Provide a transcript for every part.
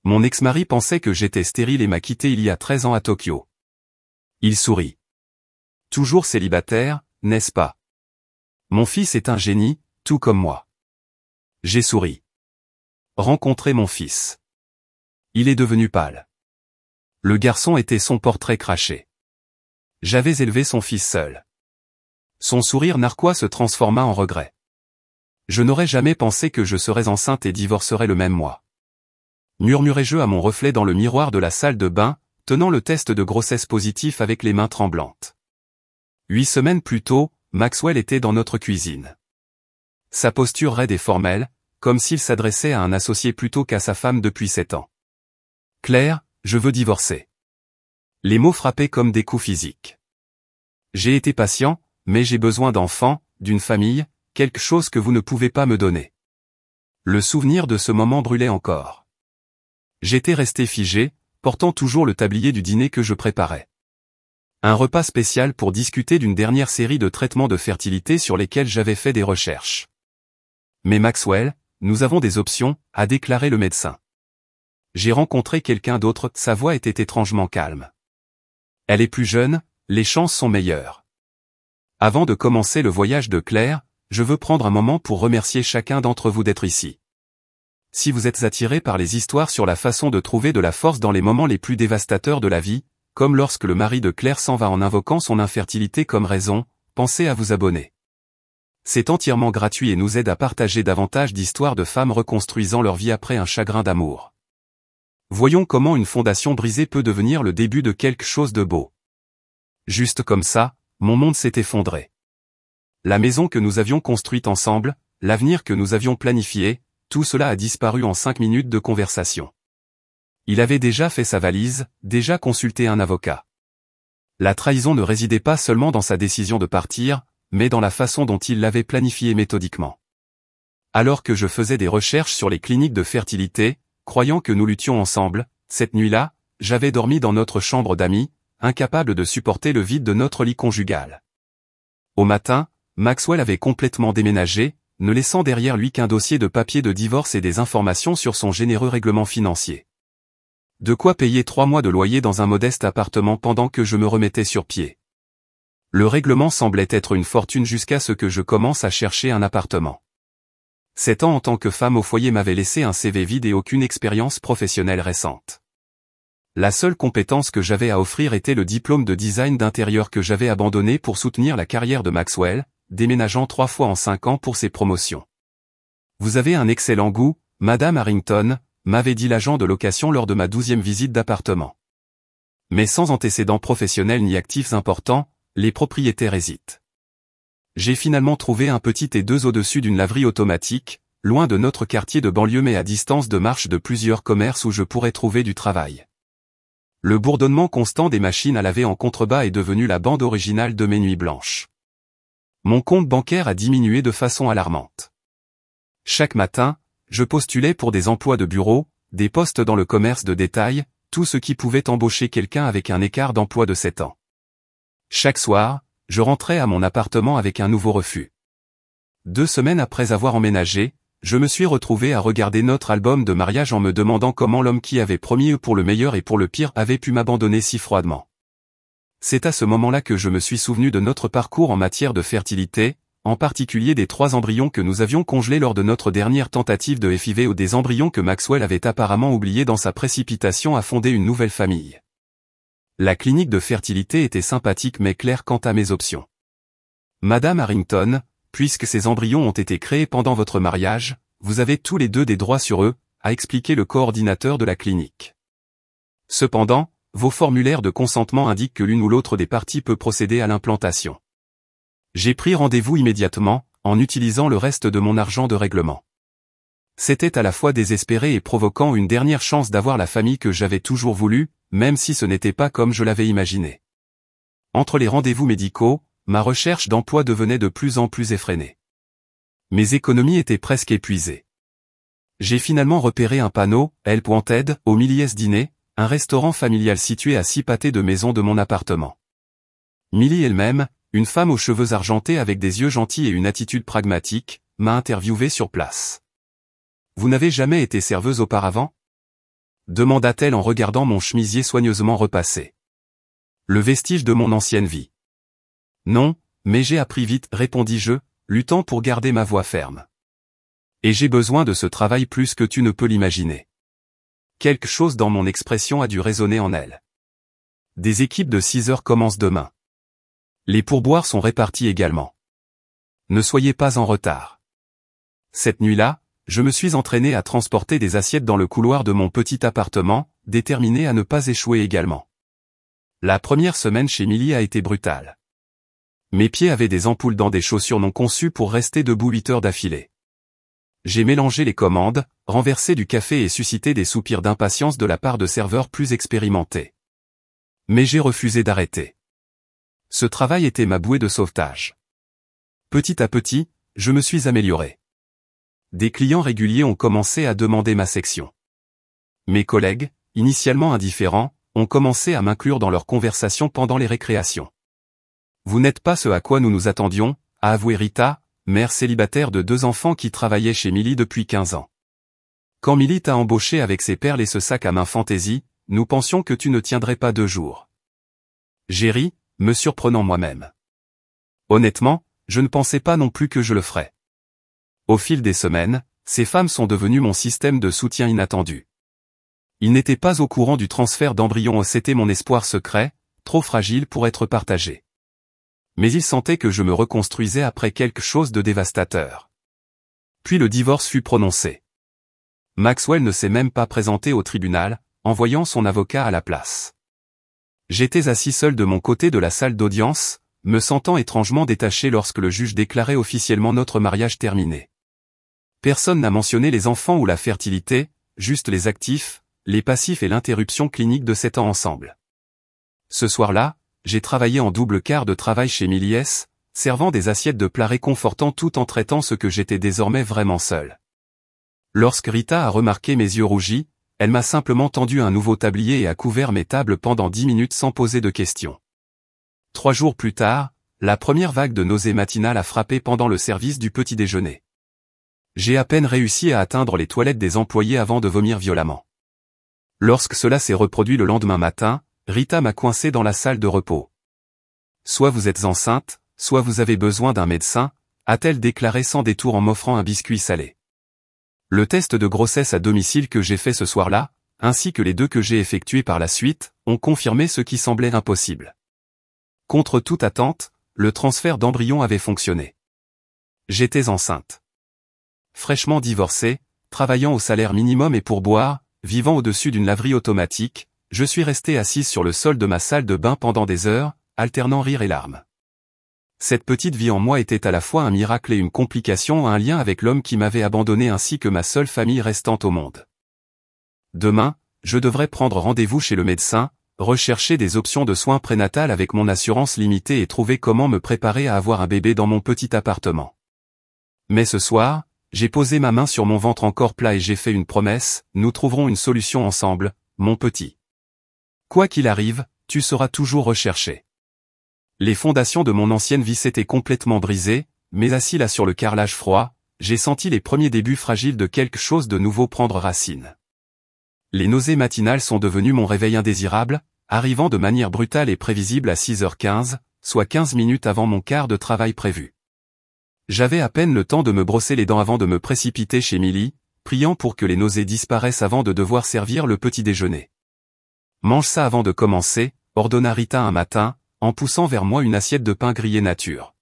Mon ex-mari pensait que j'étais stérile et m'a quitté il y a 13 ans à Tokyo. Il sourit. Toujours célibataire, n'est-ce pas? Mon fils est un génie, tout comme moi. J'ai souri. Rencontrer mon fils. Il est devenu pâle. Le garçon était son portrait craché. J'avais élevé son fils seul. Son sourire narquois se transforma en regret. Je n'aurais jamais pensé que je serais enceinte et divorcerais le même mois. Murmurai-je à mon reflet dans le miroir de la salle de bain, tenant le test de grossesse positif avec les mains tremblantes. 8 semaines plus tôt, Maxwell était dans notre cuisine. Sa posture raide et formelle, comme s'il s'adressait à un associé plutôt qu'à sa femme depuis 7 ans. « Claire, je veux divorcer. » Les mots frappaient comme des coups physiques. J'ai été patient, mais j'ai besoin d'enfants, d'une famille, quelque chose que vous ne pouvez pas me donner. Le souvenir de ce moment brûlait encore. J'étais resté figé, portant toujours le tablier du dîner que je préparais. Un repas spécial pour discuter d'une dernière série de traitements de fertilité sur lesquels j'avais fait des recherches. Mais Maxwell, nous avons des options, a déclaré le médecin. J'ai rencontré quelqu'un d'autre, sa voix était étrangement calme. Elle est plus jeune, les chances sont meilleures. Avant de commencer le voyage de Claire, je veux prendre un moment pour remercier chacun d'entre vous d'être ici. Si vous êtes attiré par les histoires sur la façon de trouver de la force dans les moments les plus dévastateurs de la vie, comme lorsque le mari de Claire s'en va en invoquant son infertilité comme raison, pensez à vous abonner. C'est entièrement gratuit et nous aide à partager davantage d'histoires de femmes reconstruisant leur vie après un chagrin d'amour. Voyons comment une fondation brisée peut devenir le début de quelque chose de beau. Juste comme ça, mon monde s'est effondré. La maison que nous avions construite ensemble, l'avenir que nous avions planifié, tout cela a disparu en 5 minutes de conversation. Il avait déjà fait sa valise, déjà consulté un avocat. La trahison ne résidait pas seulement dans sa décision de partir, mais dans la façon dont il l'avait planifiée méthodiquement. Alors que je faisais des recherches sur les cliniques de fertilité, croyant que nous luttions ensemble, cette nuit-là, j'avais dormi dans notre chambre d'amis, incapable de supporter le vide de notre lit conjugal. Au matin, Maxwell avait complètement déménagé, ne laissant derrière lui qu'un dossier de papier de divorce et des informations sur son généreux règlement financier. De quoi payer 3 mois de loyer dans un modeste appartement pendant que je me remettais sur pied. Le règlement semblait être une fortune jusqu'à ce que je commence à chercher un appartement. 7 ans en tant que femme au foyer m'avaient laissé un CV vide et aucune expérience professionnelle récente. La seule compétence que j'avais à offrir était le diplôme de design d'intérieur que j'avais abandonné pour soutenir la carrière de Maxwell, déménageant 3 fois en 5 ans pour ses promotions. Vous avez un excellent goût, Madame Harrington, m'avait dit l'agent de location lors de ma 12e visite d'appartement. Mais sans antécédents professionnels ni actifs importants, les propriétaires hésitent. J'ai finalement trouvé un petit T2 au-dessus d'une laverie automatique, loin de notre quartier de banlieue mais à distance de marche de plusieurs commerces où je pourrais trouver du travail. Le bourdonnement constant des machines à laver en contrebas est devenu la bande originale de mes nuits blanches. Mon compte bancaire a diminué de façon alarmante. Chaque matin, je postulais pour des emplois de bureau, des postes dans le commerce de détail, tout ce qui pouvait embaucher quelqu'un avec un écart d'emploi de 7 ans. Chaque soir, je rentrais à mon appartement avec un nouveau refus. 2 semaines après avoir emménagé, je me suis retrouvé à regarder notre album de mariage en me demandant comment l'homme qui avait promis pour le meilleur et pour le pire avait pu m'abandonner si froidement. C'est à ce moment-là que je me suis souvenu de notre parcours en matière de fertilité, en particulier des 3 embryons que nous avions congelés lors de notre dernière tentative de FIV ou des embryons que Maxwell avait apparemment oubliés dans sa précipitation à fonder une nouvelle famille. La clinique de fertilité était sympathique mais claire quant à mes options. Madame Harrington, puisque ces embryons ont été créés pendant votre mariage, vous avez tous les deux des droits sur eux, a expliqué le coordinateur de la clinique. Cependant, vos formulaires de consentement indiquent que l'une ou l'autre des parties peut procéder à l'implantation. J'ai pris rendez-vous immédiatement, en utilisant le reste de mon argent de règlement. C'était à la fois désespéré et provoquant une dernière chance d'avoir la famille que j'avais toujours voulu, même si ce n'était pas comme je l'avais imaginé. Entre les rendez-vous médicaux, ma recherche d'emploi devenait de plus en plus effrénée. Mes économies étaient presque épuisées. J'ai finalement repéré un panneau, Help Wanted, au Millie's Dîner, un restaurant familial situé à 6 pâtés de maison de mon appartement. Millie elle-même, une femme aux cheveux argentés avec des yeux gentils et une attitude pragmatique, m'a interviewé sur place. Vous n'avez jamais été serveuse auparavant ? demanda-t-elle en regardant mon chemisier soigneusement repassé. Le vestige de mon ancienne vie. Non, mais j'ai appris vite, répondis-je, luttant pour garder ma voix ferme. Et j'ai besoin de ce travail plus que tu ne peux l'imaginer. Quelque chose dans mon expression a dû résonner en elle. Des équipes de 6 heures commencent demain. Les pourboires sont répartis également. Ne soyez pas en retard. Cette nuit-là, je me suis entraîné à transporter des assiettes dans le couloir de mon petit appartement, déterminé à ne pas échouer également. La première semaine chez Milly a été brutale. Mes pieds avaient des ampoules dans des chaussures non conçues pour rester debout 8 heures d'affilée. J'ai mélangé les commandes, renversé du café et suscité des soupirs d'impatience de la part de serveurs plus expérimentés. Mais j'ai refusé d'arrêter. Ce travail était ma bouée de sauvetage. Petit à petit, je me suis amélioré. Des clients réguliers ont commencé à demander ma section. Mes collègues, initialement indifférents, ont commencé à m'inclure dans leurs conversations pendant les récréations. Vous n'êtes pas ce à quoi nous nous attendions, a avoué Rita, mère célibataire de 2 enfants qui travaillait chez Milly depuis 15 ans. Quand Milly t'a embauché avec ses perles et ce sac à main fantaisie, nous pensions que tu ne tiendrais pas 2 jours. J'ai ri, me surprenant moi-même. Honnêtement, je ne pensais pas non plus que je le ferais. Au fil des semaines, ces femmes sont devenues mon système de soutien inattendu. Ils n'étaient pas au courant du transfert d'embryons, c'était mon espoir secret, trop fragile pour être partagé. Mais ils sentaient que je me reconstruisais après quelque chose de dévastateur. Puis le divorce fut prononcé. Maxwell ne s'est même pas présenté au tribunal, envoyant son avocat à la place. J'étais assis seul de mon côté de la salle d'audience, me sentant étrangement détaché lorsque le juge déclarait officiellement notre mariage terminé. Personne n'a mentionné les enfants ou la fertilité, juste les actifs, les passifs et l'interruption clinique de 7 ans ensemble. Ce soir-là, j'ai travaillé en double quart de travail chez Milly S, servant des assiettes de plats réconfortants tout en traitant ce que j'étais désormais vraiment seul. Lorsque Rita a remarqué mes yeux rougis, elle m'a simplement tendu un nouveau tablier et a couvert mes tables pendant 10 minutes sans poser de questions. 3 jours plus tard, la première vague de nausées matinales a frappé pendant le service du petit déjeuner. J'ai à peine réussi à atteindre les toilettes des employés avant de vomir violemment. Lorsque cela s'est reproduit le lendemain matin, Rita m'a coincé dans la salle de repos. Soit vous êtes enceinte, soit vous avez besoin d'un médecin, a-t-elle déclaré sans détour en m'offrant un biscuit salé. Le test de grossesse à domicile que j'ai fait ce soir-là, ainsi que les 2 que j'ai effectués par la suite, ont confirmé ce qui semblait impossible. Contre toute attente, le transfert d'embryon avait fonctionné. J'étais enceinte. Fraîchement divorcée, travaillant au salaire minimum et pourboire, vivant au-dessus d'une laverie automatique, je suis resté assise sur le sol de ma salle de bain pendant des heures, alternant rire et larmes. Cette petite vie en moi était à la fois un miracle et une complication, un lien avec l'homme qui m'avait abandonné ainsi que ma seule famille restante au monde. Demain, je devrais prendre rendez-vous chez le médecin, rechercher des options de soins prénatales avec mon assurance limitée et trouver comment me préparer à avoir un bébé dans mon petit appartement. Mais ce soir, j'ai posé ma main sur mon ventre encore plat et j'ai fait une promesse, nous trouverons une solution ensemble, mon petit. Quoi qu'il arrive, tu seras toujours recherché. Les fondations de mon ancienne vie s'étaient complètement brisées, mais assis là sur le carrelage froid, j'ai senti les premiers débuts fragiles de quelque chose de nouveau prendre racine. Les nausées matinales sont devenues mon réveil indésirable, arrivant de manière brutale et prévisible à 6h15, soit 15 minutes avant mon quart de travail prévu. J'avais à peine le temps de me brosser les dents avant de me précipiter chez Milly, priant pour que les nausées disparaissent avant de devoir servir le petit déjeuner. Mange ça avant de commencer, ordonna Rita un matin, en poussant vers moi une assiette de pain grillé nature.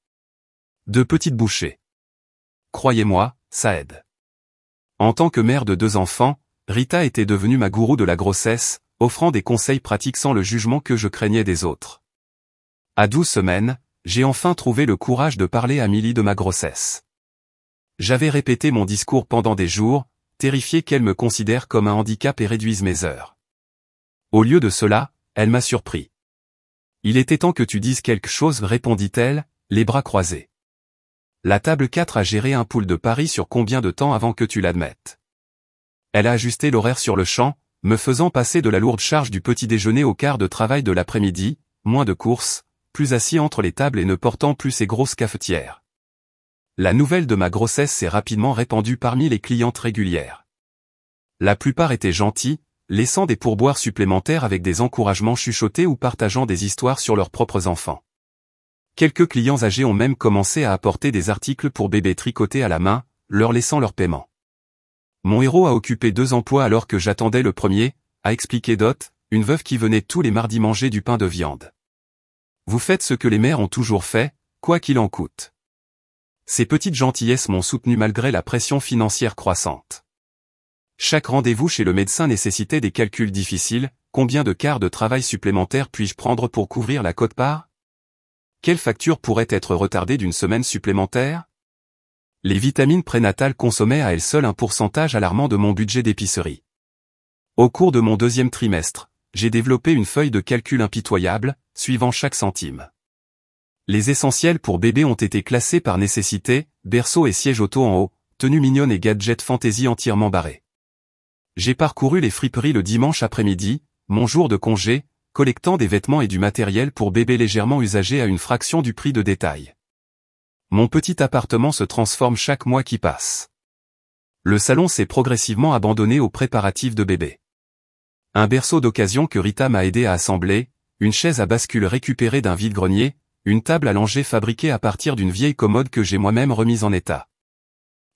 2 petites bouchées. Croyez-moi, ça aide. En tant que mère de 2 enfants, Rita était devenue ma gourou de la grossesse, offrant des conseils pratiques sans le jugement que je craignais des autres. À 12 semaines, j'ai enfin trouvé le courage de parler à Milly de ma grossesse. J'avais répété mon discours pendant des jours, terrifié qu'elle me considère comme un handicap et réduise mes heures. Au lieu de cela, elle m'a surpris. Il était temps que tu dises quelque chose, répondit-elle, les bras croisés. La table 4 a géré un pool de paris sur combien de temps avant que tu l'admettes. Elle a ajusté l'horaire sur le champ, me faisant passer de la lourde charge du petit déjeuner au quart de travail de l'après-midi, moins de courses, plus assis entre les tables et ne portant plus ses grosses cafetières. La nouvelle de ma grossesse s'est rapidement répandue parmi les clientes régulières. La plupart étaient gentils, laissant des pourboires supplémentaires avec des encouragements chuchotés ou partageant des histoires sur leurs propres enfants. Quelques clients âgés ont même commencé à apporter des articles pour bébés tricotés à la main, leur laissant leur paiement. Mon héros a occupé 2 emplois alors que j'attendais le premier, a expliqué Dot, une veuve qui venait tous les mardis manger du pain de viande. Vous faites ce que les mères ont toujours fait, quoi qu'il en coûte. Ces petites gentillesses m'ont soutenu malgré la pression financière croissante. Chaque rendez-vous chez le médecin nécessitait des calculs difficiles. Combien de quarts de travail supplémentaires puis-je prendre pour couvrir la quote-part? Quelle facture pourrait être retardée d'une semaine supplémentaire? Les vitamines prénatales consommaient à elles seules un pourcentage alarmant de mon budget d'épicerie. Au cours de mon 2e trimestre, j'ai développé une feuille de calcul impitoyable, suivant chaque centime. Les essentiels pour bébé ont été classés par nécessité, berceau et siège auto en haut, tenue mignonne et gadgets fantaisie entièrement barrés. J'ai parcouru les friperies le dimanche après-midi, mon jour de congé, collectant des vêtements et du matériel pour bébé légèrement usagé à une fraction du prix de détail. Mon petit appartement se transforme chaque mois qui passe. Le salon s'est progressivement abandonné aux préparatifs de bébé. Un berceau d'occasion que Rita m'a aidé à assembler, une chaise à bascule récupérée d'un vide-grenier, une table allongée fabriquée à partir d'une vieille commode que j'ai moi-même remise en état.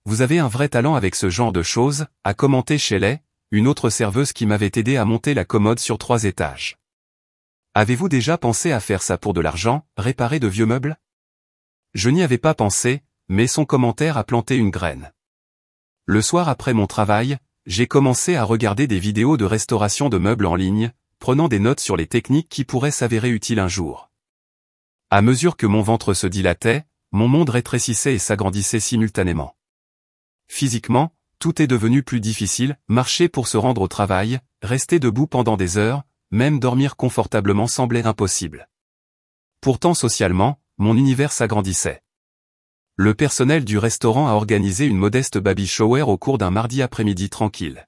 Vous avez un vrai talent avec ce genre de choses, a commenté Shelley, une autre serveuse qui m'avait aidé à monter la commode sur 3 étages. Avez-vous déjà pensé à faire ça pour de l'argent, réparer de vieux meubles? Je n'y avais pas pensé, mais son commentaire a planté une graine. Le soir après mon travail, j'ai commencé à regarder des vidéos de restauration de meubles en ligne, prenant des notes sur les techniques qui pourraient s'avérer utiles un jour. À mesure que mon ventre se dilatait, mon monde rétrécissait et s'agrandissait simultanément. Physiquement, tout est devenu plus difficile, marcher pour se rendre au travail, rester debout pendant des heures, même dormir confortablement semblait impossible. Pourtant socialement, mon univers s'agrandissait. Le personnel du restaurant a organisé une modeste baby shower au cours d'un mardi après-midi tranquille.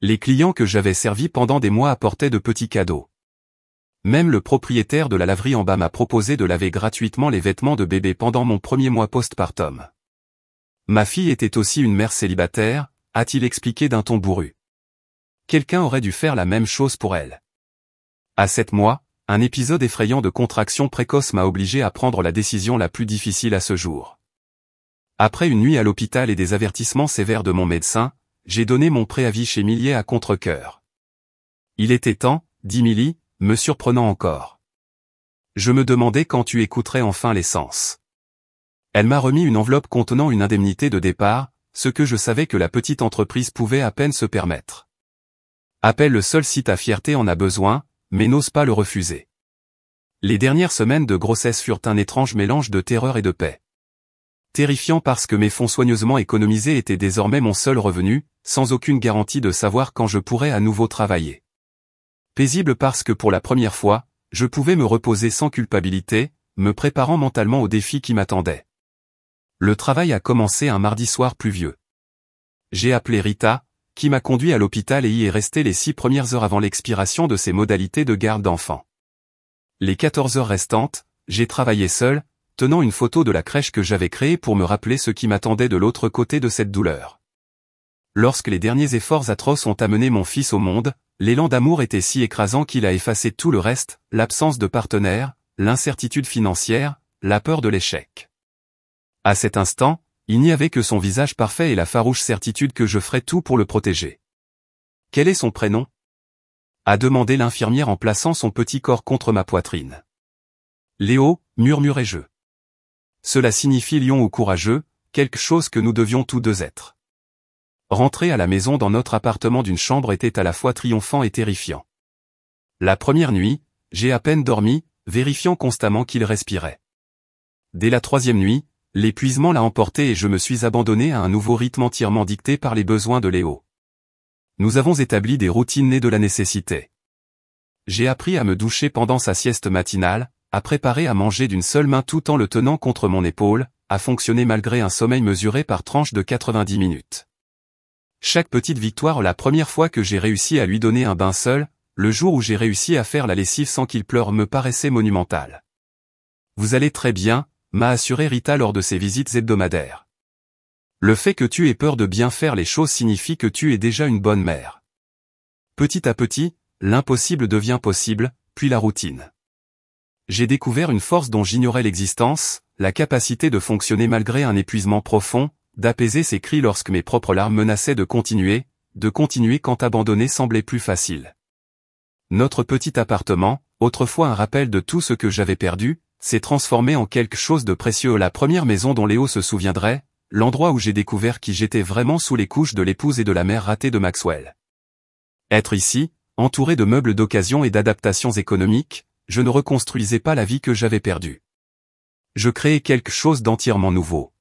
Les clients que j'avais servis pendant des mois apportaient de petits cadeaux. Même le propriétaire de la laverie en bas m'a proposé de laver gratuitement les vêtements de bébé pendant mon premier mois postpartum. Ma fille était aussi une mère célibataire, a-t-il expliqué d'un ton bourru. Quelqu'un aurait dû faire la même chose pour elle. À 7 mois, un épisode effrayant de contraction précoce m'a obligé à prendre la décision la plus difficile à ce jour. Après une nuit à l'hôpital et des avertissements sévères de mon médecin, j'ai donné mon préavis chez Millier à contre-cœur. Il était temps, dit Millie, me surprenant encore. Je me demandais quand tu écouterais enfin l'essence. Elle m'a remis une enveloppe contenant une indemnité de départ, ce que je savais que la petite entreprise pouvait à peine se permettre. Appel le seul site à fierté en a besoin, mais n'ose pas le refuser. Les dernières semaines de grossesse furent un étrange mélange de terreur et de paix. Terrifiant parce que mes fonds soigneusement économisés étaient désormais mon seul revenu, sans aucune garantie de savoir quand je pourrais à nouveau travailler. Paisible parce que pour la première fois, je pouvais me reposer sans culpabilité, me préparant mentalement aux défis qui m'attendaient. Le travail a commencé un mardi soir pluvieux. J'ai appelé Rita, qui m'a conduit à l'hôpital et y est resté les 6 premières heures avant l'expiration de ses modalités de garde d'enfant. Les 14 heures restantes, j'ai travaillé seul, tenant une photo de la crèche que j'avais créée pour me rappeler ce qui m'attendait de l'autre côté de cette douleur. Lorsque les derniers efforts atroces ont amené mon fils au monde, l'élan d'amour était si écrasant qu'il a effacé tout le reste, l'absence de partenaire, l'incertitude financière, la peur de l'échec. À cet instant, il n'y avait que son visage parfait et la farouche certitude que je ferais tout pour le protéger. Quel est son prénom? A demandé l'infirmière en plaçant son petit corps contre ma poitrine. Léo, murmurai-je. Cela signifie lion ou courageux, quelque chose que nous devions tous deux être. Rentrer à la maison dans notre appartement d'une chambre était à la fois triomphant et terrifiant. La première nuit, j'ai à peine dormi, vérifiant constamment qu'il respirait. Dès la 3e nuit, l'épuisement l'a emporté et je me suis abandonné à un nouveau rythme entièrement dicté par les besoins de Léo. Nous avons établi des routines nées de la nécessité. J'ai appris à me doucher pendant sa sieste matinale, à préparer à manger d'une seule main tout en le tenant contre mon épaule, à fonctionner malgré un sommeil mesuré par tranche de 90 minutes. Chaque petite victoire la première fois que j'ai réussi à lui donner un bain seul, le jour où j'ai réussi à faire la lessive sans qu'il pleure me paraissait monumental. Vous allez très bien, m'a assuré Rita lors de ses visites hebdomadaires. Le fait que tu aies peur de bien faire les choses signifie que tu es déjà une bonne mère. Petit à petit, l'impossible devient possible, puis la routine. J'ai découvert une force dont j'ignorais l'existence, la capacité de fonctionner malgré un épuisement profond, d'apaiser ses cris lorsque mes propres larmes menaçaient de continuer quand abandonner semblait plus facile. Notre petit appartement, autrefois un rappel de tout ce que j'avais perdu, s'est transformé en quelque chose de précieux. La première maison dont Léo se souviendrait, l'endroit où j'ai découvert qui j'étais vraiment sous les couches de l'épouse et de la mère ratée de Maxwell. Être ici, entouré de meubles d'occasion et d'adaptations économiques, je ne reconstruisais pas la vie que j'avais perdue. Je créais quelque chose d'entièrement nouveau.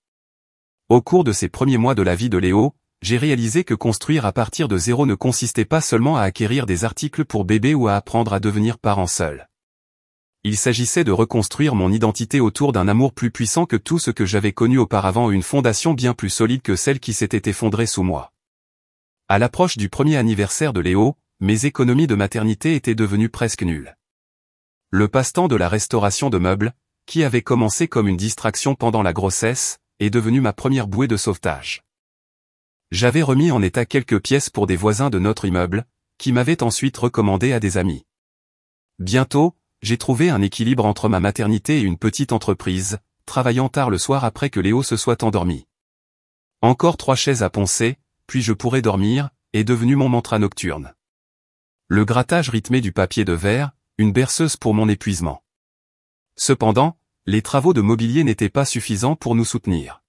Au cours de ces premiers mois de la vie de Léo, j'ai réalisé que construire à partir de zéro ne consistait pas seulement à acquérir des articles pour bébé ou à apprendre à devenir parent seul. Il s'agissait de reconstruire mon identité autour d'un amour plus puissant que tout ce que j'avais connu auparavant, une fondation bien plus solide que celle qui s'était effondrée sous moi. À l'approche du premier anniversaire de Léo, mes économies de maternité étaient devenues presque nulles. Le passe-temps de la restauration de meubles, qui avait commencé comme une distraction pendant la grossesse, est devenu ma première bouée de sauvetage. J'avais remis en état quelques pièces pour des voisins de notre immeuble, qui m'avaient ensuite recommandé à des amis. Bientôt, j'ai trouvé un équilibre entre ma maternité et une petite entreprise, travaillant tard le soir après que Léo se soit endormi. Encore 3 chaises à poncer, puis je pourrai dormir, est devenu mon mantra nocturne. Le grattage rythmé du papier de verre, une berceuse pour mon épuisement. Cependant, les travaux de mobilier n'étaient pas suffisants pour nous soutenir.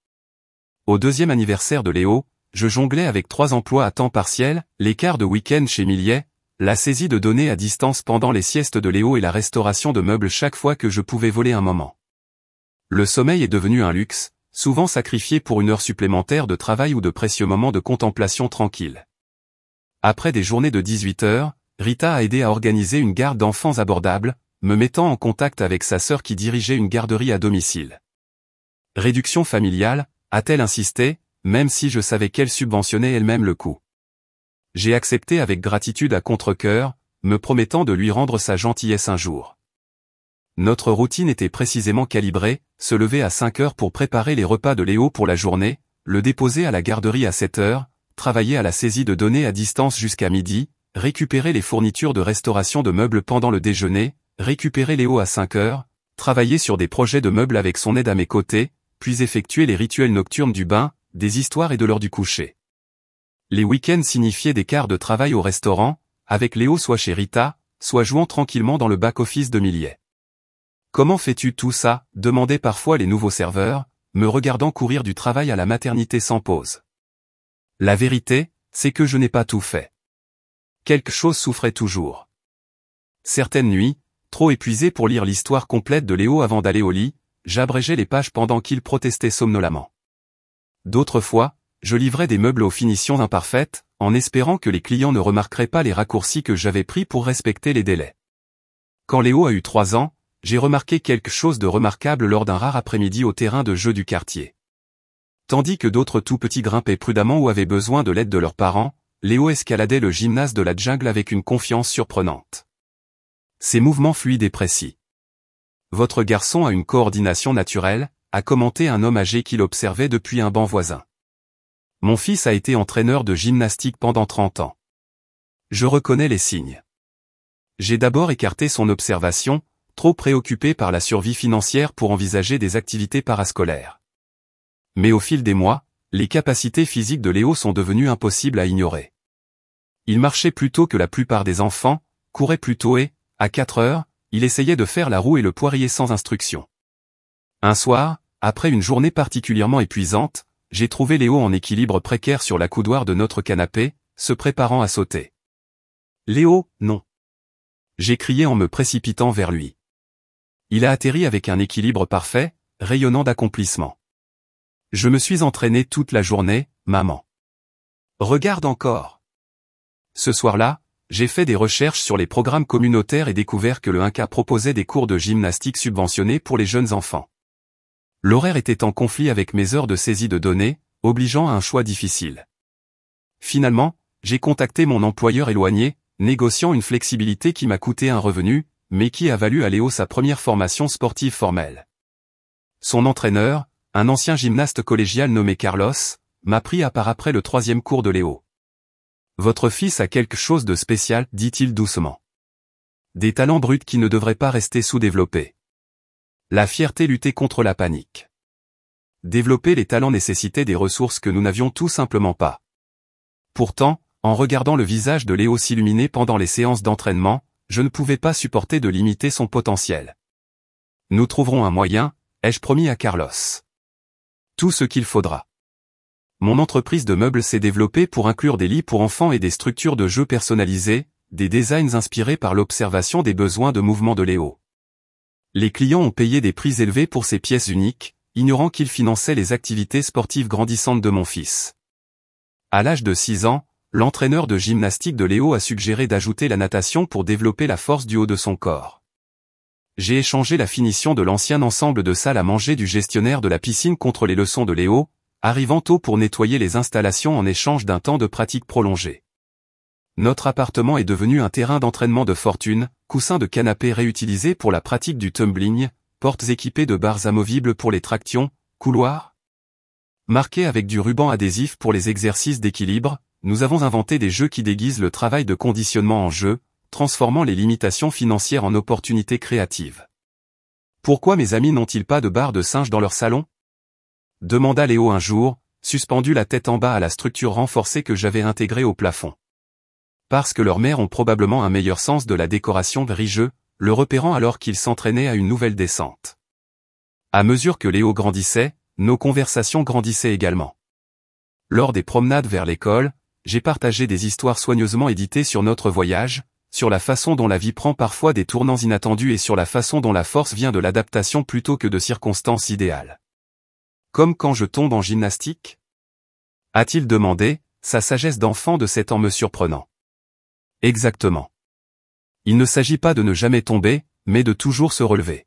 Au deuxième anniversaire de Léo, je jonglais avec 3 emplois à temps partiel, les quarts de week-end chez Millet, la saisie de données à distance pendant les siestes de Léo et la restauration de meubles chaque fois que je pouvais voler un moment. Le sommeil est devenu un luxe, souvent sacrifié pour une heure supplémentaire de travail ou de précieux moments de contemplation tranquille. Après des journées de 18 heures, Rita a aidé à organiser une garde d'enfants abordable, me mettant en contact avec sa sœur qui dirigeait une garderie à domicile. Réduction familiale, a-t-elle insisté, même si je savais qu'elle subventionnait elle-même le coût. J'ai accepté avec gratitude à contre-cœur, me promettant de lui rendre sa gentillesse un jour. Notre routine était précisément calibrée, se lever à 5 heures pour préparer les repas de Léo pour la journée, le déposer à la garderie à 7 heures, travailler à la saisie de données à distance jusqu'à midi, récupérer les fournitures de restauration de meubles pendant le déjeuner, récupérer Léo à 5 heures, travailler sur des projets de meubles avec son aide à mes côtés, puis effectuer les rituels nocturnes du bain, des histoires et de l'heure du coucher. Les week-ends signifiaient des quarts de travail au restaurant, avec Léo soit chez Rita, soit jouant tranquillement dans le back-office de Millet. « Comment fais-tu tout ça ?» demandaient parfois les nouveaux serveurs, me regardant courir du travail à la maternité sans pause. La vérité, c'est que je n'ai pas tout fait. Quelque chose souffrait toujours. Certaines nuits, trop épuisé pour lire l'histoire complète de Léo avant d'aller au lit, j'abrégeais les pages pendant qu'il protestait somnolemment. D'autres fois, je livrais des meubles aux finitions imparfaites, en espérant que les clients ne remarqueraient pas les raccourcis que j'avais pris pour respecter les délais. Quand Léo a eu 3 ans, j'ai remarqué quelque chose de remarquable lors d'un rare après-midi au terrain de jeu du quartier. Tandis que d'autres tout petits grimpaient prudemment ou avaient besoin de l'aide de leurs parents, Léo escaladait le gymnase de la jungle avec une confiance surprenante. Ses mouvements fluides et précis. « Votre garçon a une coordination naturelle », a commenté un homme âgé qui l'observait depuis un banc voisin. Mon fils a été entraîneur de gymnastique pendant 30 ans. Je reconnais les signes. J'ai d'abord écarté son observation, trop préoccupé par la survie financière pour envisager des activités parascolaires. Mais au fil des mois, les capacités physiques de Léo sont devenues impossibles à ignorer. Il marchait plus tôt que la plupart des enfants, courait plus tôt et, à 4 heures, il essayait de faire la roue et le poirier sans instruction. Un soir, après une journée particulièrement épuisante, j'ai trouvé Léo en équilibre précaire sur la coudoir de notre canapé, se préparant à sauter. « Léo, non !» j'ai crié en me précipitant vers lui. Il a atterri avec un équilibre parfait, rayonnant d'accomplissement. Je me suis entraîné toute la journée, maman. Regarde encore. Ce soir-là, j'ai fait des recherches sur les programmes communautaires et découvert que le 1K proposait des cours de gymnastique subventionnés pour les jeunes enfants. L'horaire était en conflit avec mes heures de saisie de données, obligeant à un choix difficile. Finalement, j'ai contacté mon employeur éloigné, négociant une flexibilité qui m'a coûté un revenu, mais qui a valu à Léo sa première formation sportive formelle. Son entraîneur, un ancien gymnaste collégial nommé Carlos, m'a pris à part après le 3e cours de Léo. Votre fils a quelque chose de spécial, dit-il doucement. Des talents bruts qui ne devraient pas rester sous-développés. La fierté luttait contre la panique. Développer les talents nécessitait des ressources que nous n'avions tout simplement pas. Pourtant, en regardant le visage de Léo s'illuminer pendant les séances d'entraînement, je ne pouvais pas supporter de limiter son potentiel. Nous trouverons un moyen, ai-je promis à Carlos. Tout ce qu'il faudra. Mon entreprise de meubles s'est développée pour inclure des lits pour enfants et des structures de jeux personnalisées, des designs inspirés par l'observation des besoins de mouvement de Léo. Les clients ont payé des prix élevés pour ces pièces uniques, ignorant qu'ils finançaient les activités sportives grandissantes de mon fils. À l'âge de 6 ans, l'entraîneur de gymnastique de Léo a suggéré d'ajouter la natation pour développer la force du haut de son corps. J'ai échangé la finition de l'ancien ensemble de salles à manger du gestionnaire de la piscine contre les leçons de Léo, arrivant tôt pour nettoyer les installations en échange d'un temps de pratique prolongé. Notre appartement est devenu un terrain d'entraînement de fortune, coussins de canapé réutilisés pour la pratique du tumbling, portes équipées de barres amovibles pour les tractions, couloirs marqués avec du ruban adhésif pour les exercices d'équilibre. Nous avons inventé des jeux qui déguisent le travail de conditionnement en jeu, transformant les limitations financières en opportunités créatives. Pourquoi mes amis n'ont-ils pas de barres de singe dans leur salon? Demanda Léo un jour, suspendu la tête en bas à la structure renforcée que j'avais intégrée au plafond. Parce que leurs mères ont probablement un meilleur sens de la décoration rageux, le repérant alors qu'il s'entraînait à une nouvelle descente. À mesure que Léo grandissait, nos conversations grandissaient également. Lors des promenades vers l'école, j'ai partagé des histoires soigneusement éditées sur notre voyage, sur la façon dont la vie prend parfois des tournants inattendus et sur la façon dont la force vient de l'adaptation plutôt que de circonstances idéales. Comme quand je tombe en gymnastique? A-t-il demandé, sa sagesse d'enfant de 7 ans me surprenant. Exactement. Il ne s'agit pas de ne jamais tomber, mais de toujours se relever.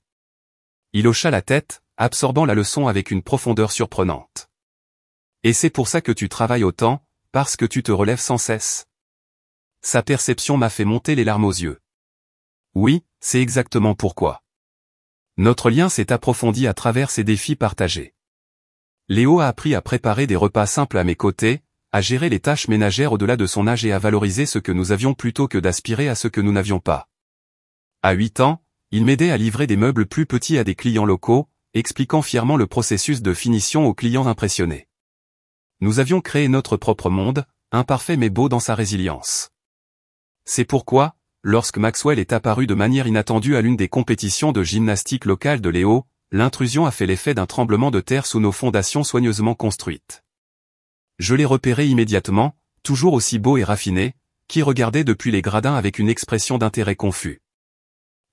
Il hocha la tête, absorbant la leçon avec une profondeur surprenante. Et c'est pour ça que tu travailles autant, parce que tu te relèves sans cesse. Sa perception m'a fait monter les larmes aux yeux. Oui, c'est exactement pourquoi. Notre lien s'est approfondi à travers ces défis partagés. Léo a appris à préparer des repas simples à mes côtés, à gérer les tâches ménagères au-delà de son âge et à valoriser ce que nous avions plutôt que d'aspirer à ce que nous n'avions pas. À 8 ans, il m'aidait à livrer des meubles plus petits à des clients locaux, expliquant fièrement le processus de finition aux clients impressionnés. Nous avions créé notre propre monde, imparfait mais beau dans sa résilience. C'est pourquoi, lorsque Maxwell est apparu de manière inattendue à l'une des compétitions de gymnastique locale de Léo, l'intrusion a fait l'effet d'un tremblement de terre sous nos fondations soigneusement construites. Je l'ai repéré immédiatement, toujours aussi beau et raffiné, qui regardait depuis les gradins avec une expression d'intérêt confus.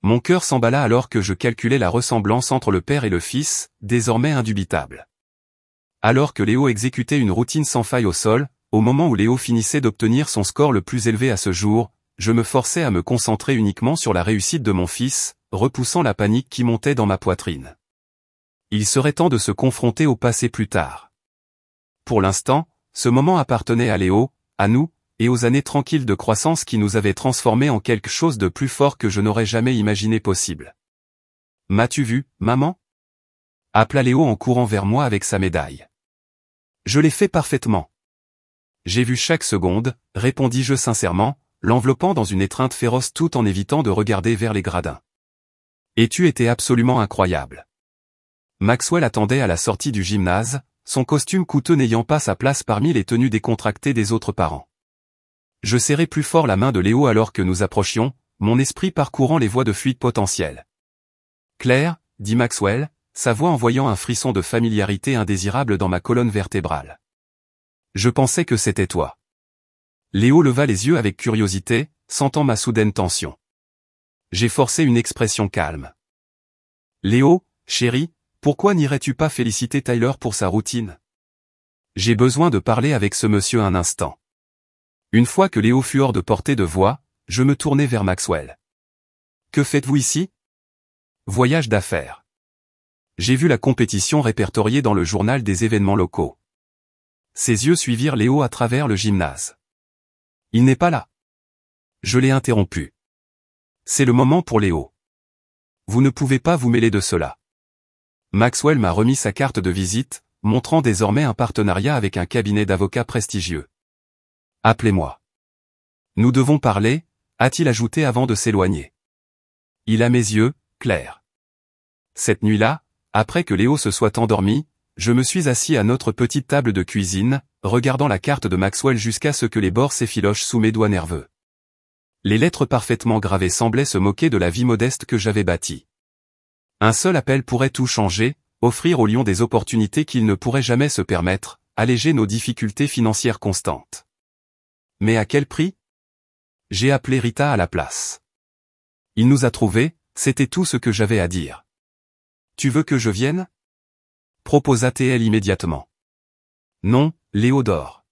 Mon cœur s'emballa alors que je calculais la ressemblance entre le père et le fils, désormais indubitable. Alors que Léo exécutait une routine sans faille au sol, au moment où Léo finissait d'obtenir son score le plus élevé à ce jour, je me forçais à me concentrer uniquement sur la réussite de mon fils, repoussant la panique qui montait dans ma poitrine. Il serait temps de se confronter au passé plus tard. Pour l'instant, ce moment appartenait à Léo, à nous, et aux années tranquilles de croissance qui nous avaient transformés en quelque chose de plus fort que je n'aurais jamais imaginé possible. « M'as-tu vu, maman » appela Léo en courant vers moi avec sa médaille. « Je l'ai fait parfaitement. »« J'ai vu chaque seconde, » répondis-je sincèrement, l'enveloppant dans une étreinte féroce tout en évitant de regarder vers les gradins. « Et tu étais absolument incroyable. » Maxwell attendait à la sortie du gymnase, son costume coûteux n'ayant pas sa place parmi les tenues décontractées des autres parents. Je serrai plus fort la main de Léo alors que nous approchions, mon esprit parcourant les voies de fuite potentielles. « Claire, » dit Maxwell, sa voix envoyant un frisson de familiarité indésirable dans ma colonne vertébrale. « Je pensais que c'était toi. » Léo leva les yeux avec curiosité, sentant ma soudaine tension. J'ai forcé une expression calme. « Léo, chéri, pourquoi n'irais-tu pas féliciter Tyler pour sa routine? J'ai besoin de parler avec ce monsieur un instant. » Une fois que Léo fut hors de portée de voix, je me tournai vers Maxwell. « Que faites-vous ici? » Voyage d'affaires. J'ai vu la compétition répertoriée dans le journal des événements locaux. Ses yeux suivirent Léo à travers le gymnase. « Il n'est pas là. » Je l'ai interrompu. « C'est le moment pour Léo. Vous ne pouvez pas vous mêler de cela. » Maxwell m'a remis sa carte de visite, montrant désormais un partenariat avec un cabinet d'avocats prestigieux. « Appelez-moi. » Nous devons parler, a-t-il ajouté avant de s'éloigner. Il a mes yeux, Claire. Cette nuit-là, après que Léo se soit endormi, je me suis assis à notre petite table de cuisine, regardant la carte de Maxwell jusqu'à ce que les bords s'effilochent sous mes doigts nerveux. Les lettres parfaitement gravées semblaient se moquer de la vie modeste que j'avais bâtie. Un seul appel pourrait tout changer, offrir au lion des opportunités qu'il ne pourrait jamais se permettre, alléger nos difficultés financières constantes. Mais à quel prix? J'ai appelé Rita à la place. Il nous a trouvés, c'était tout ce que j'avais à dire. Tu veux que je vienne? Proposa-t-elle immédiatement. Non, Léo dort.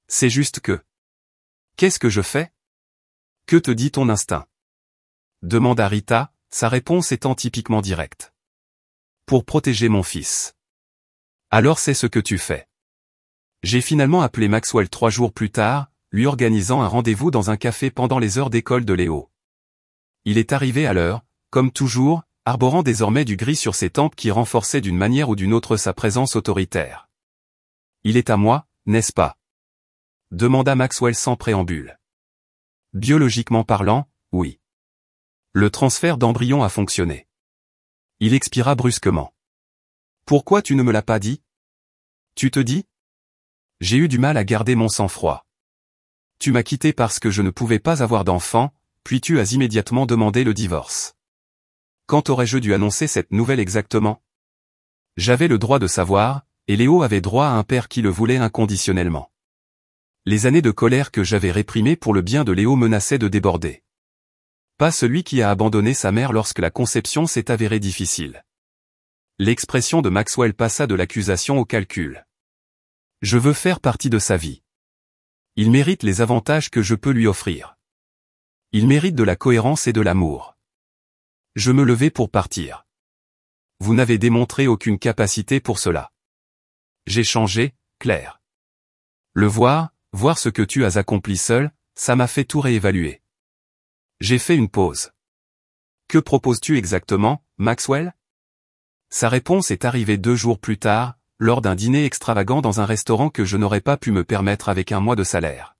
C'est juste que. Qu'est-ce que je fais? Que te dit ton instinct? Demanda Rita, sa réponse étant typiquement directe. Pour protéger mon fils. Alors c'est ce que tu fais. J'ai finalement appelé Maxwell 3 jours plus tard, lui organisant un rendez-vous dans un café pendant les heures d'école de Léo. Il est arrivé à l'heure, comme toujours, arborant désormais du gris sur ses tempes qui renforçait d'une manière ou d'une autre sa présence autoritaire. Il est à moi, n'est-ce pas? Demanda Maxwell sans préambule. Biologiquement parlant, oui. Le transfert d'embryon a fonctionné. Il expira brusquement. Pourquoi tu ne me l'as pas dit? Tu te dis? J'ai eu du mal à garder mon sang-froid. Tu m'as quitté parce que je ne pouvais pas avoir d'enfant, puis tu as immédiatement demandé le divorce. Quand aurais-je dû annoncer cette nouvelle exactement? J'avais le droit de savoir, et Léo avait droit à un père qui le voulait inconditionnellement. Les années de colère que j'avais réprimées pour le bien de Léo menaçaient de déborder. Pas celui qui a abandonné sa mère lorsque la conception s'est avérée difficile. L'expression de Maxwell passa de l'accusation au calcul. Je veux faire partie de sa vie. Il mérite les avantages que je peux lui offrir. Il mérite de la cohérence et de l'amour. Je me levai pour partir. Vous n'avez démontré aucune capacité pour cela. J'ai changé, Claire. Le voir ce que tu as accompli seul, ça m'a fait tout réévaluer. J'ai fait une pause. Que proposes-tu exactement, Maxwell? Sa réponse est arrivée 2 jours plus tard, lors d'un dîner extravagant dans un restaurant que je n'aurais pas pu me permettre avec un mois de salaire.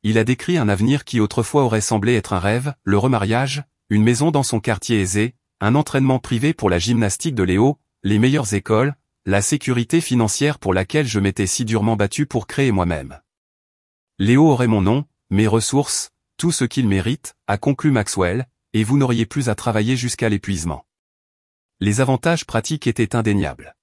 Il a décrit un avenir qui autrefois aurait semblé être un rêve, le remariage, une maison dans son quartier aisé, un entraînement privé pour la gymnastique de Léo, les meilleures écoles, la sécurité financière pour laquelle je m'étais si durement battu pour créer moi-même. Léo aurait mon nom, mes ressources, tout ce qu'il mérite, a conclu Maxwell, et vous n'auriez plus à travailler jusqu'à l'épuisement. Les avantages pratiques étaient indéniables.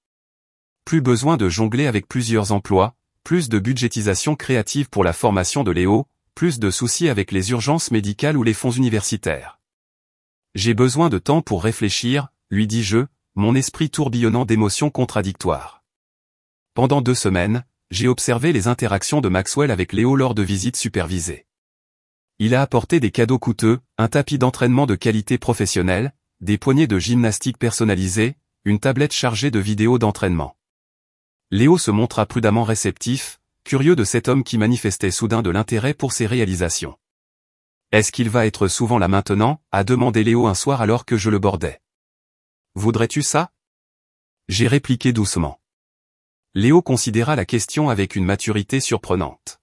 Plus besoin de jongler avec plusieurs emplois, plus de budgétisation créative pour la formation de Léo, plus de soucis avec les urgences médicales ou les fonds universitaires. J'ai besoin de temps pour réfléchir, lui dis-je, mon esprit tourbillonnant d'émotions contradictoires. Pendant 2 semaines, j'ai observé les interactions de Maxwell avec Léo lors de visites supervisées. Il a apporté des cadeaux coûteux, un tapis d'entraînement de qualité professionnelle, des poignées de gymnastique personnalisées, une tablette chargée de vidéos d'entraînement. Léo se montra prudemment réceptif, curieux de cet homme qui manifestait soudain de l'intérêt pour ses réalisations. Est-ce qu'il va être souvent là maintenant, a demandé Léo un soir alors que je le bordais. Voudrais-tu ça? J'ai répliqué doucement. Léo considéra la question avec une maturité surprenante.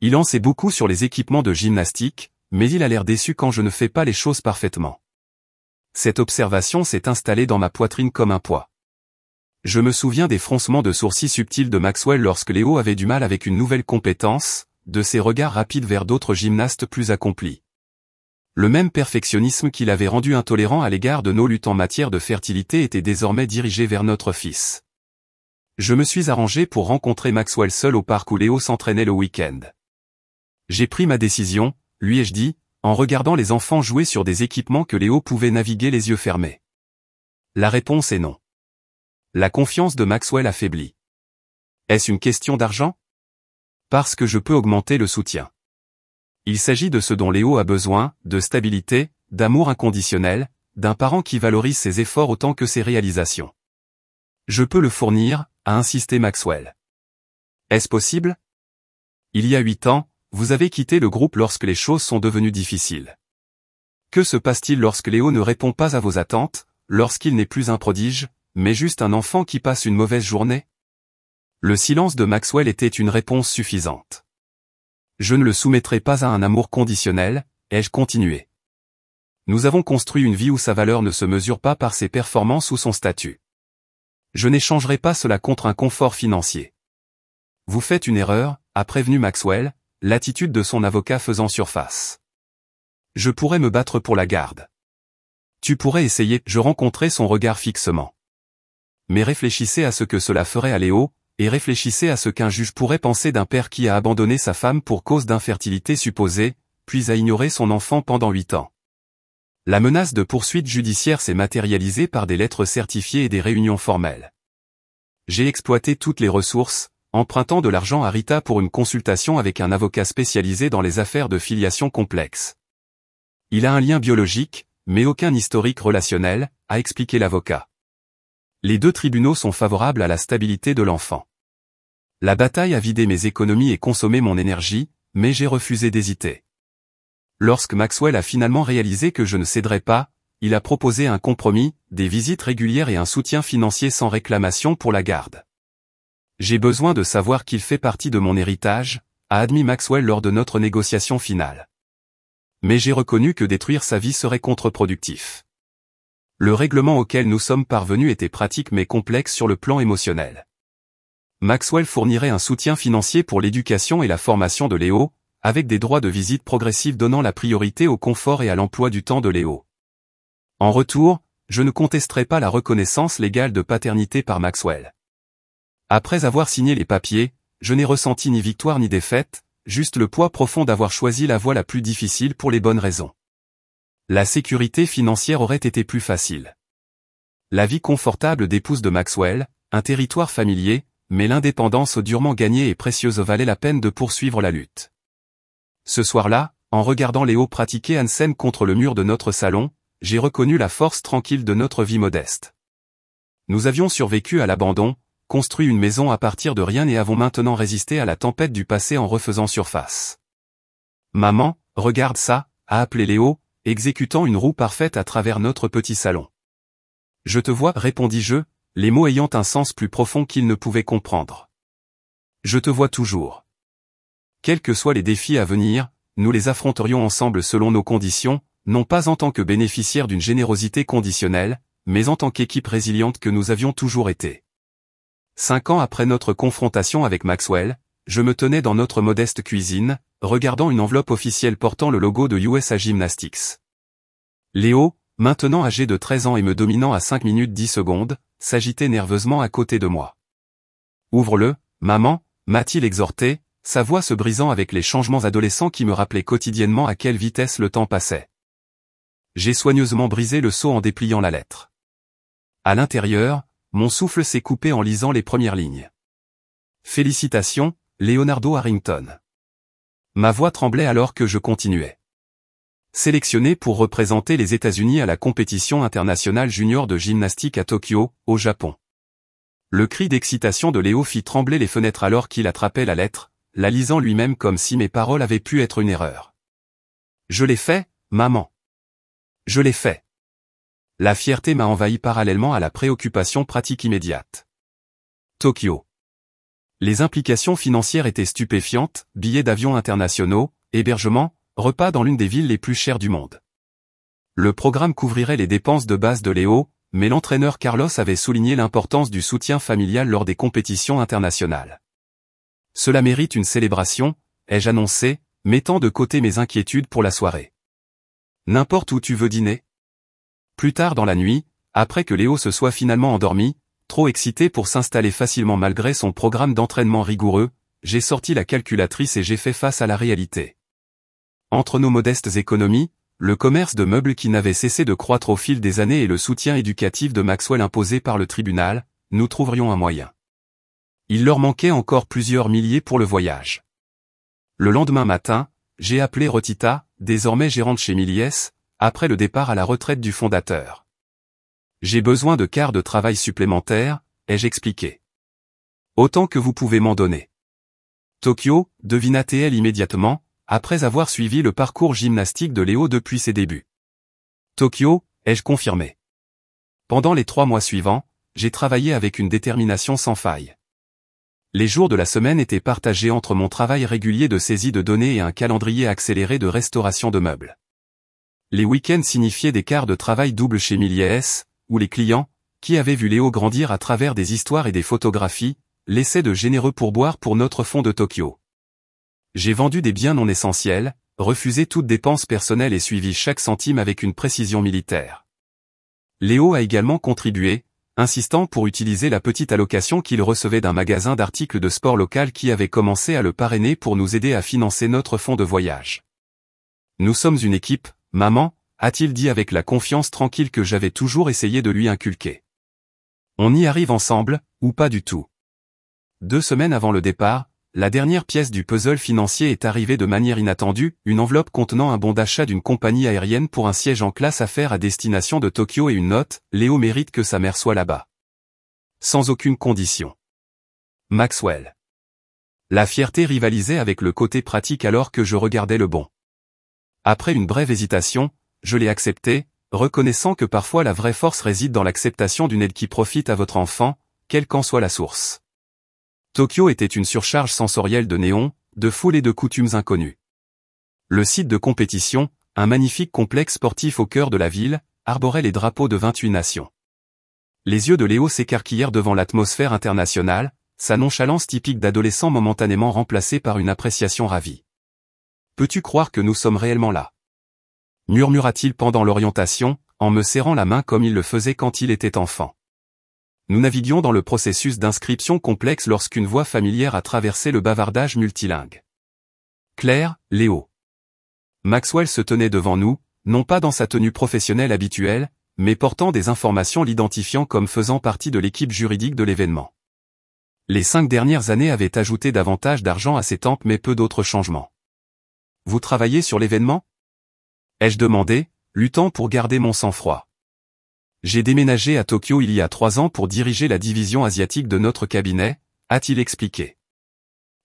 Il en sait beaucoup sur les équipements de gymnastique, mais il a l'air déçu quand je ne fais pas les choses parfaitement. Cette observation s'est installée dans ma poitrine comme un poids. Je me souviens des froncements de sourcils subtils de Maxwell lorsque Léo avait du mal avec une nouvelle compétence, de ses regards rapides vers d'autres gymnastes plus accomplis. Le même perfectionnisme qui l'avait rendu intolérant à l'égard de nos luttes en matière de fertilité était désormais dirigé vers notre fils. Je me suis arrangé pour rencontrer Maxwell seul au parc où Léo s'entraînait le week-end. J'ai pris ma décision, lui ai-je dit, en regardant les enfants jouer sur des équipements que Léo pouvait naviguer les yeux fermés. La réponse est non. La confiance de Maxwell affaiblit. Est-ce une question d'argent? Parce que je peux augmenter le soutien. Il s'agit de ce dont Léo a besoin, de stabilité, d'amour inconditionnel, d'un parent qui valorise ses efforts autant que ses réalisations. Je peux le fournir, a insisté Maxwell. Est-ce possible? Il y a 8 ans, vous avez quitté le groupe lorsque les choses sont devenues difficiles. Que se passe-t-il lorsque Léo ne répond pas à vos attentes, lorsqu'il n'est plus un prodige, mais juste un enfant qui passe une mauvaise journée? Le silence de Maxwell était une réponse suffisante. Je ne le soumettrai pas à un amour conditionnel, ai-je continué. Nous avons construit une vie où sa valeur ne se mesure pas par ses performances ou son statut. Je n'échangerai pas cela contre un confort financier. Vous faites une erreur, a prévenu Maxwell, l'attitude de son avocat faisant surface. Je pourrais me battre pour la garde. Tu pourrais essayer, je rencontrai son regard fixement. Mais réfléchissez à ce que cela ferait à Léo, et réfléchissez à ce qu'un juge pourrait penser d'un père qui a abandonné sa femme pour cause d'infertilité supposée, puis a ignoré son enfant pendant 8 ans. La menace de poursuite judiciaire s'est matérialisée par des lettres certifiées et des réunions formelles. J'ai exploité toutes les ressources, empruntant de l'argent à Rita pour une consultation avec un avocat spécialisé dans les affaires de filiation complexes. Il a un lien biologique, mais aucun historique relationnel, a expliqué l'avocat. Les 2 tribunaux sont favorables à la stabilité de l'enfant. La bataille a vidé mes économies et consommé mon énergie, mais j'ai refusé d'hésiter. Lorsque Maxwell a finalement réalisé que je ne céderais pas, il a proposé un compromis, des visites régulières et un soutien financier sans réclamation pour la garde. J'ai besoin de savoir qu'il fait partie de mon héritage, a admis Maxwell lors de notre négociation finale. Mais j'ai reconnu que détruire sa vie serait contre-productif. Le règlement auquel nous sommes parvenus était pratique mais complexe sur le plan émotionnel. Maxwell fournirait un soutien financier pour l'éducation et la formation de Léo, avec des droits de visite progressifs donnant la priorité au confort et à l'emploi du temps de Léo. En retour, je ne contesterai pas la reconnaissance légale de paternité par Maxwell. Après avoir signé les papiers, je n'ai ressenti ni victoire ni défaite, juste le poids profond d'avoir choisi la voie la plus difficile pour les bonnes raisons. La sécurité financière aurait été plus facile. La vie confortable d'épouse de Maxwell, un territoire familier, mais l'indépendance durement gagnée et précieuse valait la peine de poursuivre la lutte. Ce soir-là, en regardant Léo pratiquer Hansen contre le mur de notre salon, j'ai reconnu la force tranquille de notre vie modeste. Nous avions survécu à l'abandon, construit une maison à partir de rien et avons maintenant résisté à la tempête du passé en refaisant surface. Maman, regarde ça, a appelé Léo, exécutant une roue parfaite à travers notre petit salon. Je te vois, répondis-je, les mots ayant un sens plus profond qu'il ne pouvait comprendre. Je te vois toujours. Quels que soient les défis à venir, nous les affronterions ensemble selon nos conditions, non pas en tant que bénéficiaires d'une générosité conditionnelle, mais en tant qu'équipe résiliente que nous avions toujours été. 5 ans après notre confrontation avec Maxwell, je me tenais dans notre modeste cuisine, regardant une enveloppe officielle portant le logo de USA Gymnastics. Léo, maintenant âgé de 13 ans et me dominant à 5 minutes 10 secondes, s'agitait nerveusement à côté de moi. « Ouvre-le, maman » m'a-t-il exhorté, sa voix se brisant avec les changements adolescents qui me rappelaient quotidiennement à quelle vitesse le temps passait. J'ai soigneusement brisé le sceau en dépliant la lettre. À l'intérieur, mon souffle s'est coupé en lisant les premières lignes. Félicitations, Leonardo Harrington. Ma voix tremblait alors que je continuais. Sélectionné pour représenter les États-Unis à la compétition internationale junior de gymnastique à Tokyo, au Japon. Le cri d'excitation de Léo fit trembler les fenêtres alors qu'il attrapait la lettre, la lisant lui-même comme si mes paroles avaient pu être une erreur. Je l'ai fait, maman. Je l'ai fait. La fierté m'a envahi parallèlement à la préoccupation pratique immédiate. Tokyo. Les implications financières étaient stupéfiantes, billets d'avion internationaux, hébergement, repas dans l'une des villes les plus chères du monde. Le programme couvrirait les dépenses de base de Léo, mais l'entraîneur Carlos avait souligné l'importance du soutien familial lors des compétitions internationales. Cela mérite une célébration, ai-je annoncé, mettant de côté mes inquiétudes pour la soirée. N'importe où tu veux dîner. Plus tard dans la nuit, après que Léo se soit finalement endormi, trop excité pour s'installer facilement malgré son programme d'entraînement rigoureux, j'ai sorti la calculatrice et j'ai fait face à la réalité. Entre nos modestes économies, le commerce de meubles qui n'avait cessé de croître au fil des années et le soutien éducatif de Maxwell imposé par le tribunal, nous trouverions un moyen. Il leur manquait encore plusieurs milliers pour le voyage. Le lendemain matin, j'ai appelé Rotita, désormais gérante chez Miliès, après le départ à la retraite du fondateur. J'ai besoin de quarts de travail supplémentaires, ai-je expliqué. Autant que vous pouvez m'en donner. Tokyo, devina-t-elle immédiatement, après avoir suivi le parcours gymnastique de Léo depuis ses débuts. Tokyo, ai-je confirmé. Pendant les 3 mois suivants, j'ai travaillé avec une détermination sans faille. Les jours de la semaine étaient partagés entre mon travail régulier de saisie de données et un calendrier accéléré de restauration de meubles. Les week-ends signifiaient des quarts de travail double chez Miliès, où les clients, qui avaient vu Léo grandir à travers des histoires et des photographies, laissaient de généreux pourboires pour notre fonds de Tokyo. J'ai vendu des biens non essentiels, refusé toute dépense personnelle et suivi chaque centime avec une précision militaire. Léo a également contribué, insistant pour utiliser la petite allocation qu'il recevait d'un magasin d'articles de sport local qui avait commencé à le parrainer pour nous aider à financer notre fonds de voyage. Nous sommes une équipe, maman, a-t-il dit avec la confiance tranquille que j'avais toujours essayé de lui inculquer. On y arrive ensemble, ou pas du tout. 2 semaines avant le départ, la dernière pièce du puzzle financier est arrivée de manière inattendue, une enveloppe contenant un bon d'achat d'une compagnie aérienne pour un siège en classe affaires à destination de Tokyo et une note, Léo mérite que sa mère soit là-bas. Sans aucune condition. Maxwell. La fierté rivalisait avec le côté pratique alors que je regardais le bon. Après une brève hésitation, je l'ai accepté, reconnaissant que parfois la vraie force réside dans l'acceptation d'une aide qui profite à votre enfant, quelle qu'en soit la source. Tokyo était une surcharge sensorielle de néons, de foules et de coutumes inconnues. Le site de compétition, un magnifique complexe sportif au cœur de la ville, arborait les drapeaux de 28 nations. Les yeux de Léo s'écarquillèrent devant l'atmosphère internationale, sa nonchalance typique d'adolescent momentanément remplacée par une appréciation ravie. Peux-tu croire que nous sommes réellement là ? Murmura-t-il pendant l'orientation, en me serrant la main comme il le faisait quand il était enfant. Nous naviguions dans le processus d'inscription complexe lorsqu'une voix familière a traversé le bavardage multilingue. Claire, Léo. Maxwell se tenait devant nous, non pas dans sa tenue professionnelle habituelle, mais portant des informations l'identifiant comme faisant partie de l'équipe juridique de l'événement. Les 5 dernières années avaient ajouté davantage d'argent à ses tempes mais peu d'autres changements. Vous travaillez sur l'événement ? Ai-je demandé, luttant pour garder mon sang-froid. J'ai déménagé à Tokyo il y a 3 ans pour diriger la division asiatique de notre cabinet, a-t-il expliqué.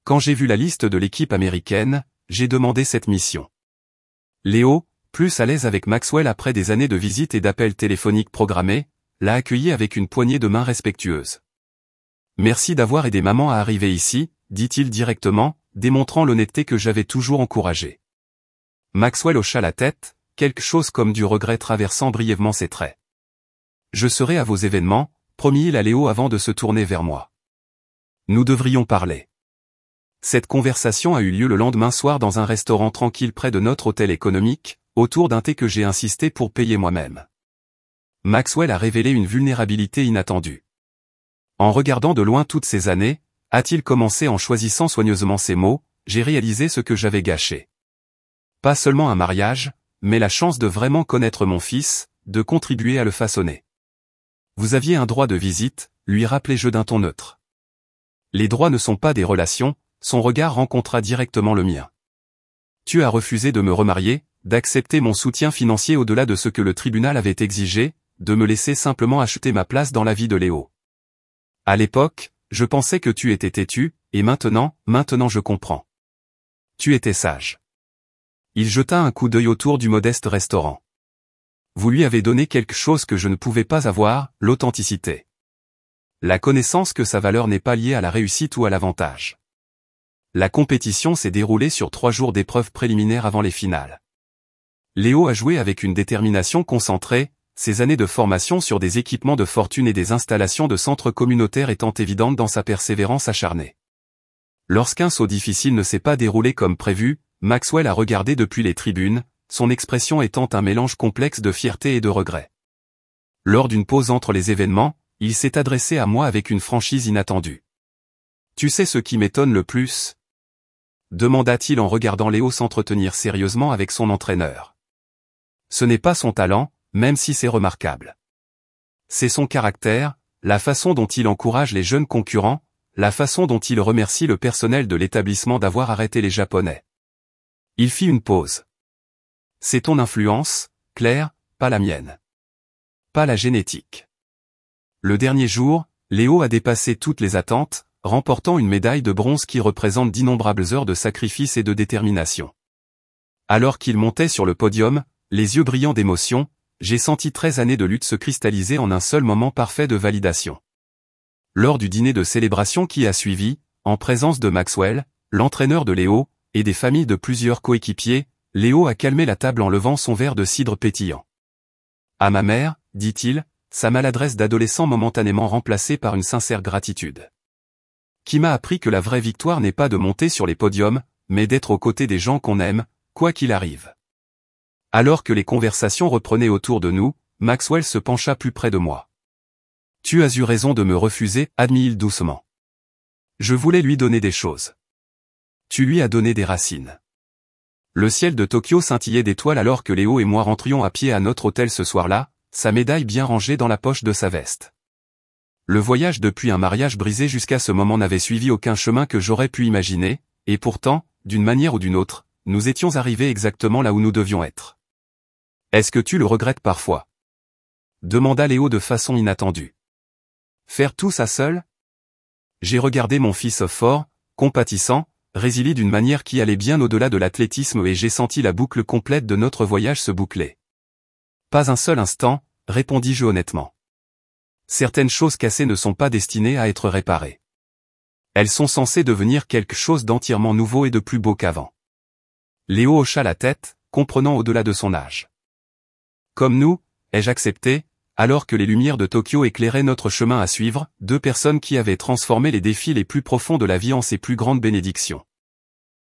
Quand j'ai vu la liste de l'équipe américaine, j'ai demandé cette mission. Léo, plus à l'aise avec Maxwell après des années de visites et d'appels téléphoniques programmés, l'a accueilli avec une poignée de main respectueuse. Merci d'avoir aidé maman à arriver ici, dit-il directement, démontrant l'honnêteté que j'avais toujours encouragée. Maxwell hocha la tête, quelque chose comme du regret traversant brièvement ses traits. Je serai à vos événements, promit-il à Léo avant de se tourner vers moi. Nous devrions parler. Cette conversation a eu lieu le lendemain soir dans un restaurant tranquille près de notre hôtel économique, autour d'un thé que j'ai insisté pour payer moi-même. Maxwell a révélé une vulnérabilité inattendue. En regardant de loin toutes ces années, a-t-il commencé en choisissant soigneusement ses mots, j'ai réalisé ce que j'avais gâché. Pas seulement un mariage, mais la chance de vraiment connaître mon fils, de contribuer à le façonner. Vous aviez un droit de visite, lui rappelai-je d'un ton neutre. Les droits ne sont pas des relations, son regard rencontra directement le mien. Tu as refusé de me remarier, d'accepter mon soutien financier au-delà de ce que le tribunal avait exigé, de me laisser simplement acheter ma place dans la vie de Léo. À l'époque, je pensais que tu étais têtu, et maintenant je comprends. Tu étais sage. Il jeta un coup d'œil autour du modeste restaurant. Vous lui avez donné quelque chose que je ne pouvais pas avoir, l'authenticité. La connaissance que sa valeur n'est pas liée à la réussite ou à l'avantage. La compétition s'est déroulée sur 3 jours d'épreuves préliminaires avant les finales. Léo a joué avec une détermination concentrée, ses années de formation sur des équipements de fortune et des installations de centres communautaires étant évidentes dans sa persévérance acharnée. Lorsqu'un saut difficile ne s'est pas déroulé comme prévu, Maxwell a regardé depuis les tribunes, son expression étant un mélange complexe de fierté et de regret. Lors d'une pause entre les événements, il s'est adressé à moi avec une franchise inattendue. Tu sais ce qui m'étonne le plus ? Demanda-t-il en regardant Léo s'entretenir sérieusement avec son entraîneur. Ce n'est pas son talent, même si c'est remarquable. C'est son caractère, la façon dont il encourage les jeunes concurrents, la façon dont il remercie le personnel de l'établissement d'avoir arrêté les Japonais. Il fit une pause. C'est ton influence, Claire, pas la mienne. Pas la génétique. Le dernier jour, Léo a dépassé toutes les attentes, remportant une médaille de bronze qui représente d'innombrables heures de sacrifice et de détermination. Alors qu'il montait sur le podium, les yeux brillants d'émotion, j'ai senti 13 années de lutte se cristalliser en un seul moment parfait de validation. Lors du dîner de célébration qui a suivi, en présence de Maxwell, l'entraîneur de Léo, et des familles de plusieurs coéquipiers, Léo a calmé la table en levant son verre de cidre pétillant. À ma mère, dit-il, sa maladresse d'adolescent momentanément remplacée par une sincère gratitude. Qui m'a appris que la vraie victoire n'est pas de monter sur les podiums, mais d'être aux côtés des gens qu'on aime, quoi qu'il arrive. Alors que les conversations reprenaient autour de nous, Maxwell se pencha plus près de moi. Tu as eu raison de me refuser, admit-il doucement. Je voulais lui donner des choses. Tu lui as donné des racines. Le ciel de Tokyo scintillait d'étoiles alors que Léo et moi rentrions à pied à notre hôtel ce soir-là, sa médaille bien rangée dans la poche de sa veste. Le voyage depuis un mariage brisé jusqu'à ce moment n'avait suivi aucun chemin que j'aurais pu imaginer, et pourtant, d'une manière ou d'une autre, nous étions arrivés exactement là où nous devions être. Est-ce que tu le regrettes parfois? Demanda Léo de façon inattendue. Faire tout ça seul? J'ai regardé mon fils fort, compatissant, résilié d'une manière qui allait bien au-delà de l'athlétisme et j'ai senti la boucle complète de notre voyage se boucler. Pas un seul instant, répondis-je honnêtement. Certaines choses cassées ne sont pas destinées à être réparées. Elles sont censées devenir quelque chose d'entièrement nouveau et de plus beau qu'avant. Léo hocha la tête, comprenant au-delà de son âge. Comme nous, ai-je accepté, alors que les lumières de Tokyo éclairaient notre chemin à suivre, deux personnes qui avaient transformé les défis les plus profonds de la vie en ses plus grandes bénédictions.